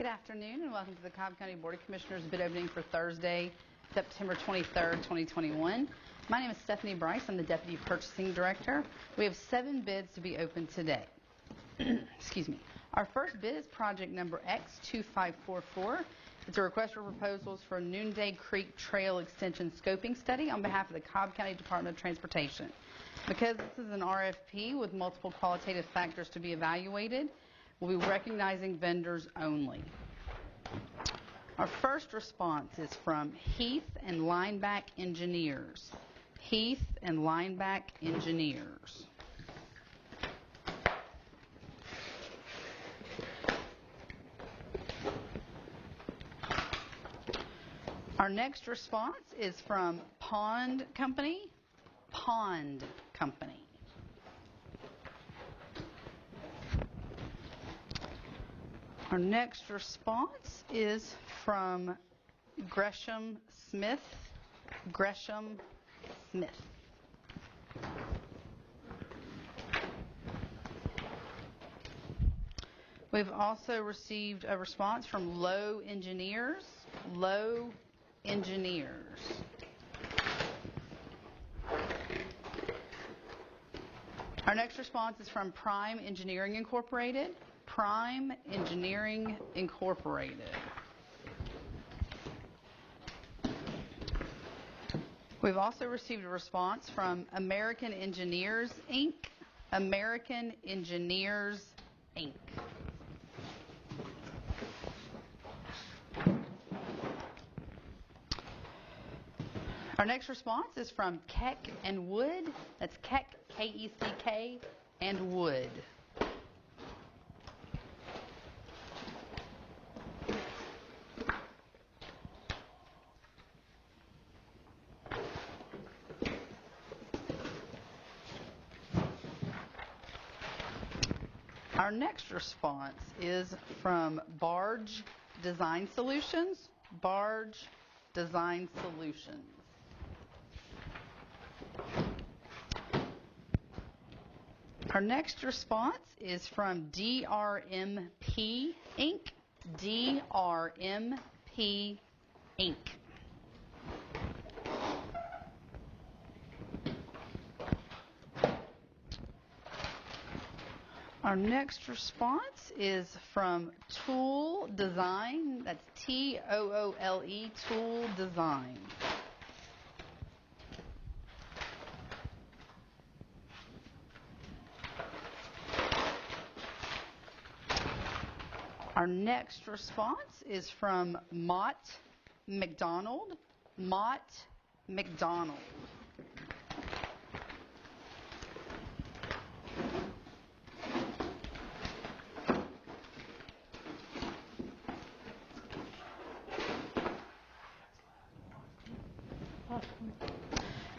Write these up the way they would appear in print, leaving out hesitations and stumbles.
Good afternoon and welcome to the Cobb County Board of Commissioners bid opening for Thursday, September 23rd, 2021. My name is Stephanie Bryce. I'm the Deputy Purchasing Director. We have 7 bids to be opened today. Excuse me. Our first bid is project number X2544. It's a request for proposals for Noonday Creek Trail Extension Scoping Study on behalf of the Cobb County Department of Transportation. Because this is an RFP with multiple qualitative factors to be evaluated, we'll be recognizing vendors only. Our first response is from Heath and Lineback Engineers. Heath and Lineback Engineers. Our next response is from Pond Company. Pond Company. Our next response is from Gresham Smith. Gresham Smith. We've also received a response from Low Engineers. Low Engineers. Our next response is from Prime Engineering Incorporated. Prime Engineering Incorporated. We've also received a response from American Engineers, Inc. American Engineers, Inc. Our next response is from Keck and Wood. That's Keck, K-E-C-K, and Wood. Our next response is from Barge Design Solutions. Barge Design Solutions. Our next response is from DRMP Inc. DRMP Inc. Our next response is from Tool Design. That's T-O-O-L-E, Tool Design. Our next response is from Mott McDonald. Mott McDonald.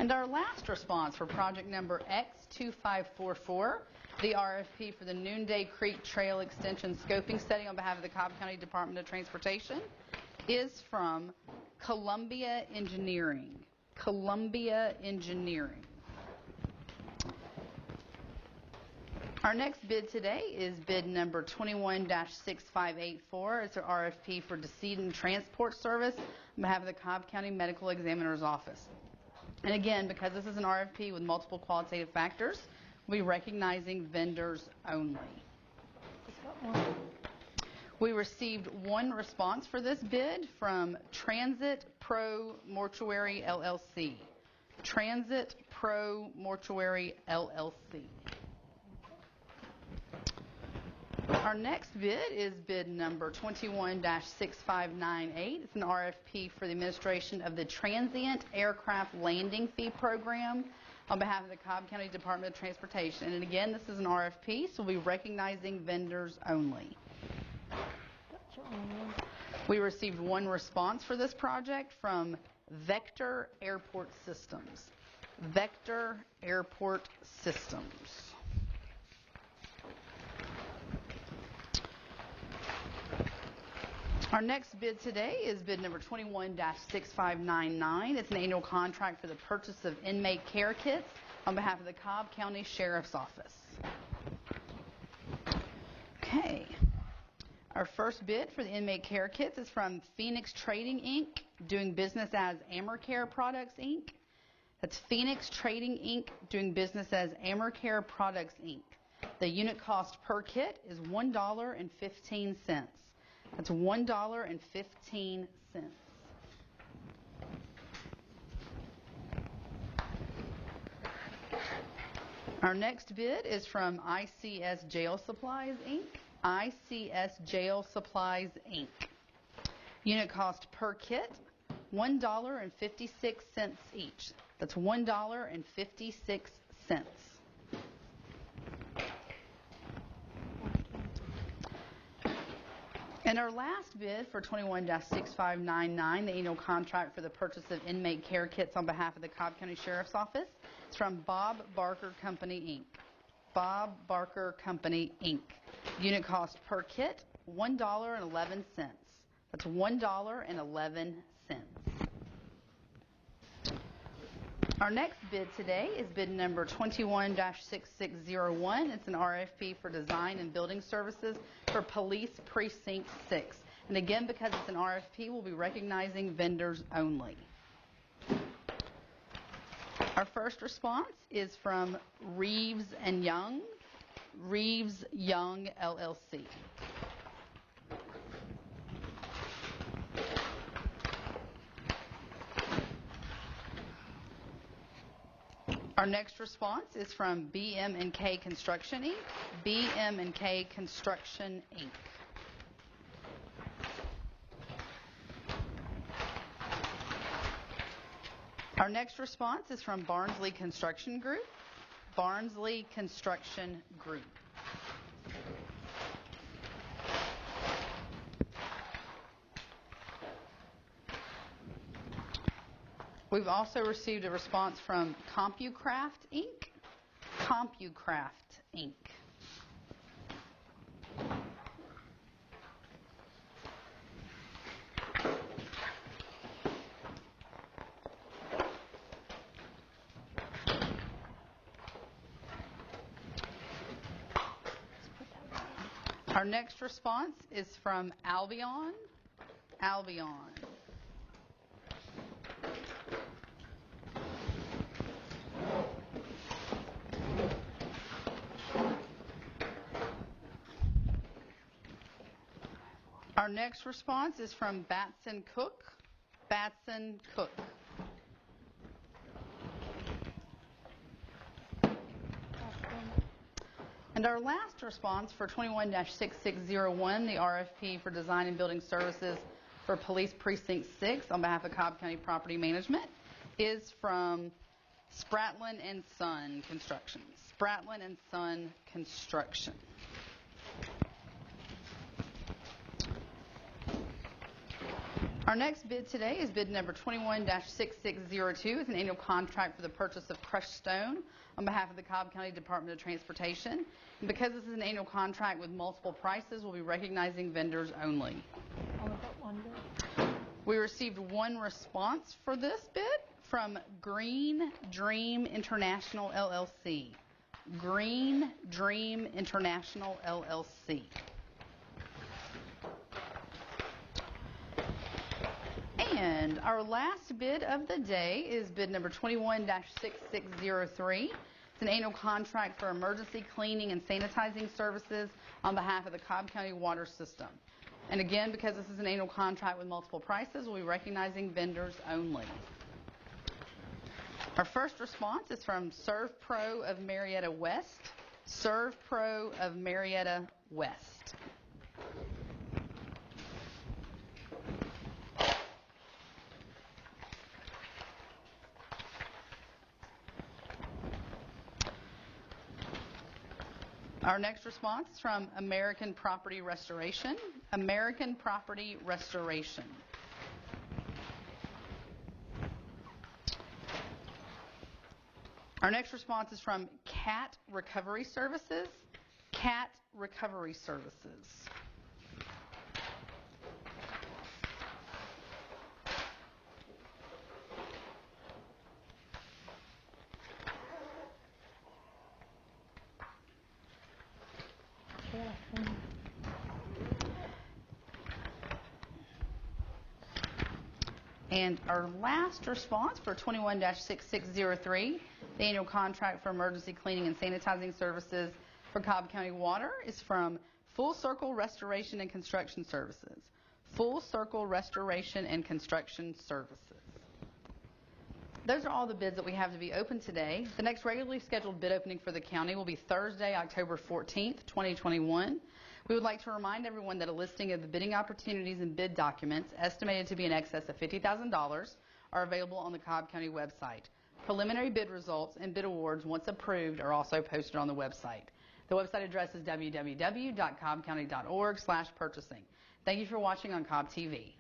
And our last response for project number X2544, the RFP for the Noonday Creek Trail Extension Scoping Study on behalf of the Cobb County Department of Transportation, is from Columbia Engineering. Columbia Engineering. Our next bid today is bid number 21-6584. It's an RFP for Decedent Transport Service on behalf of the Cobb County Medical Examiner's Office. And again, because this is an RFP with multiple qualitative factors, we'll be recognizing vendors only. We received one response for this bid from Transit Pro Mortuary LLC. Transit Pro Mortuary LLC. Our next bid is bid number 21-6598. It's an RFP for the administration of the Transient Aircraft Landing Fee Program on behalf of the Cobb County Department of Transportation. And again, this is an RFP, so we'll be recognizing vendors only. We received one response for this project from Vector Airport Systems. Vector Airport Systems. Our next bid today is bid number 21-6599. It's an annual contract for the purchase of inmate care kits on behalf of the Cobb County Sheriff's Office. Okay. Our first bid for the inmate care kits is from Phoenix Trading, Inc., doing business as AmerCare Products, Inc. That's Phoenix Trading, Inc., doing business as AmerCare Products, Inc. The unit cost per kit is $1.15. That's $1.15. Our next bid is from ICS Jail Supplies, Inc. ICS Jail Supplies, Inc. Unit cost per kit, $1.56 each. That's $1.56. And our last bid for 21-6599, the annual contract for the purchase of inmate care kits on behalf of the Cobb County Sheriff's Office, is from Bob Barker Company, Inc. Bob Barker Company, Inc. Unit cost per kit, $1.11. That's $1.11. Our next bid today is bid number 21-6601. It's an RFP for design and building services for Police Precinct 6. And again, because it's an RFP, we'll be recognizing vendors only. Our first response is from Reeves and Young, Reeves Young LLC. Our next response is from BM&K Construction, Inc. BM&K Construction, Inc. Our next response is from Barnsley Construction Group. Barnsley Construction Group. We've also received a response from CompuCraft, Inc. CompuCraft, Inc. Our next response is from Albion. Albion. Our next response is from Batson Cook. Batson Cook. And our last response for 21-6601, the RFP for design and building services for Police Precinct 6 on behalf of Cobb County Property Management, is from Spratlin and Son Construction. Spratlin and Son Construction. Our next bid today is bid number 21-6602. It's an annual contract for the purchase of crushed stone on behalf of the Cobb County Department of Transportation. And because this is an annual contract with multiple prices, we'll be recognizing vendors only. We received one response for this bid from Green Dream International LLC. Green Dream International LLC. And our last bid of the day is bid number 21-6603. It's an annual contract for emergency cleaning and sanitizing services on behalf of the Cobb County Water System. And again, because this is an annual contract with multiple prices, we'll be recognizing vendors only. Our first response is from ServPro of Marietta West. ServPro of Marietta West. Our next response is from American Property Restoration. American Property Restoration. Our next response is from CAT Recovery Services. CAT Recovery Services. And our last response for 21-6603, the annual contract for emergency cleaning and sanitizing services for Cobb County Water, is from Full Circle Restoration and Construction Services. Full Circle Restoration and Construction Services. Those are all the bids that we have to be open today. The next regularly scheduled bid opening for the county will be Thursday, October 14th, 2021. We would like to remind everyone that a listing of the bidding opportunities and bid documents estimated to be in excess of $50,000 are available on the Cobb County website. Preliminary bid results and bid awards, once approved, are also posted on the website. The website address is www.cobbcounty.org/purchasing. Thank you for watching on Cobb TV.